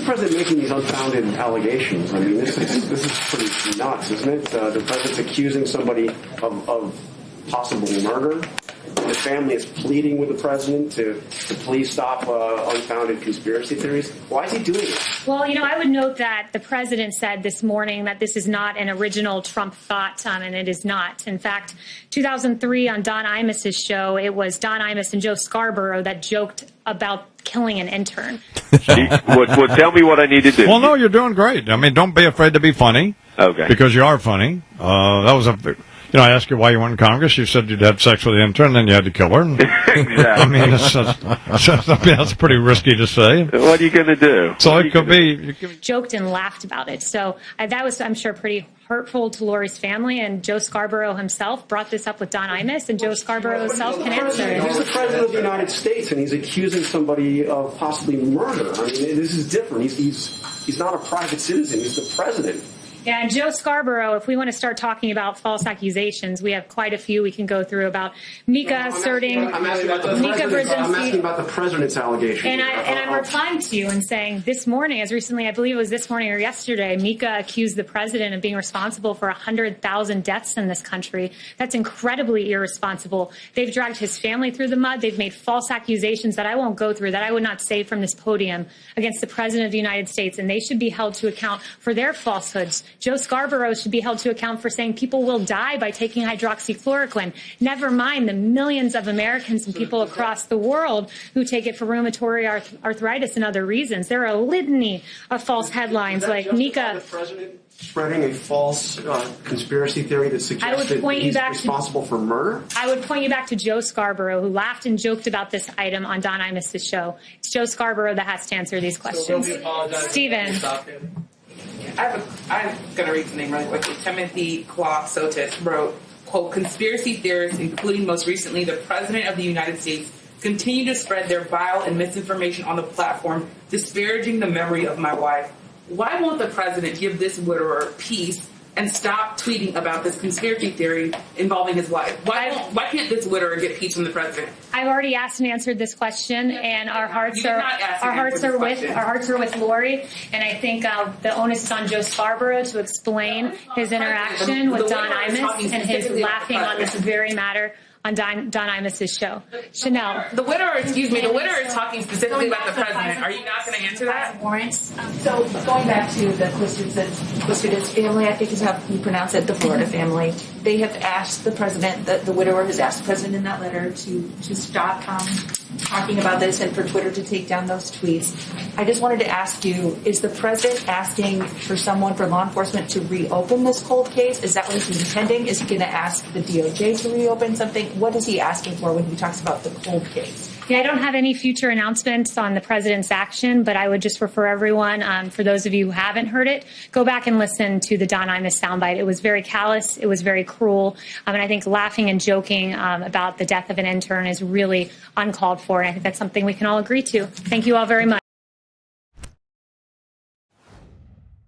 president making these unfounded allegations? I mean, this is pretty nuts, isn't it? The president's accusing somebody of possible murder. The family is pleading with the president to please stop unfounded conspiracy theories. Why is he doing it? Well, I would note that the president said this morning that this is not an original Trump thought, and it is not. In fact, 2003 on Don Imus's show, it was Don Imus and Joe Scarborough that joked about killing an intern. Well, tell me what I need to do. Well, no, you're doing great. I mean, don't be afraid to be funny. Okay. Because you are funny. That was I asked you why you were in Congress. You said you'd had sex with the intern, and then you had to kill her. Exactly. I mean, that's pretty risky to say. What are you going to do? So it could be. Joked and laughed about it. So that was, I'm sure, pretty hurtful to Lori's family. And Joe Scarborough himself brought this up with Don Imus, and Joe Scarborough himself can answer. He's the president of the United States, and he's accusing somebody of possibly murder. I mean, this is different. He's not a private citizen. He's the president. Yeah, and Joe Scarborough, if we want to start talking about false accusations, we have quite a few we can go through about Mika asserting. I'm asking about the president's allegation. And I'm replying to you and saying this morning, as recently, I believe it was this morning or yesterday, Mika accused the president of being responsible for 100,000 deaths in this country. That's incredibly irresponsible. They've dragged his family through the mud. They've made false accusations that I won't go through, that I would not say from this podium, against the president of the United States, and they should be held to account for their falsehoods. Joe Scarborough should be held to account for saying people will die by taking hydroxychloroquine. Never mind the millions of Americans and people across the world who take it for rheumatoid arthritis and other reasons. There are a litany of false headlines like Mika. The president spreading a false conspiracy theory that suggests that he's responsible for murder? I would point you back to Joe Scarborough, who laughed and joked about this item on Don Imus's show. It's Joe Scarborough that has to answer these questions. Stephen. I'm going to read the name really quickly. Timothy Sotis wrote, quote, conspiracy theorists, including most recently the President of the United States, continue to spread their vile and misinformation on the platform, disparaging the memory of my wife. Why won't the President give this widower peace and stop tweeting about this conspiracy theory involving his wife? Why can't this widower get peace from the president? I've already asked and answered this question, and our hearts are with Lori. And I think the onus is on Joe Scarborough to explain his interaction with Don Imus and his laughing on this very matter on Don Imus's show. Chanel. The widower is talking specifically about the president. Are you not going to answer that? Warrants. So going back to the Quistridis family, I think is how you pronounce it, the Florida family. They have asked the president, the widower has asked the president in that letter to stop talking about this and for Twitter to take down those tweets. I just wanted to ask you, is the president asking for law enforcement to reopen this cold case? Is that what he's intending? Is he going to ask the DOJ to reopen something? What is he asking for when he talks about the cold case? Yeah, I don't have any future announcements on the president's action, but I would just refer everyone, for those of you who haven't heard it, go back and listen to the Don Imus soundbite. It was very callous. It was very cruel. And I think laughing and joking about the death of an intern is really uncalled for. And I think that's something we can all agree to. Thank you all very much.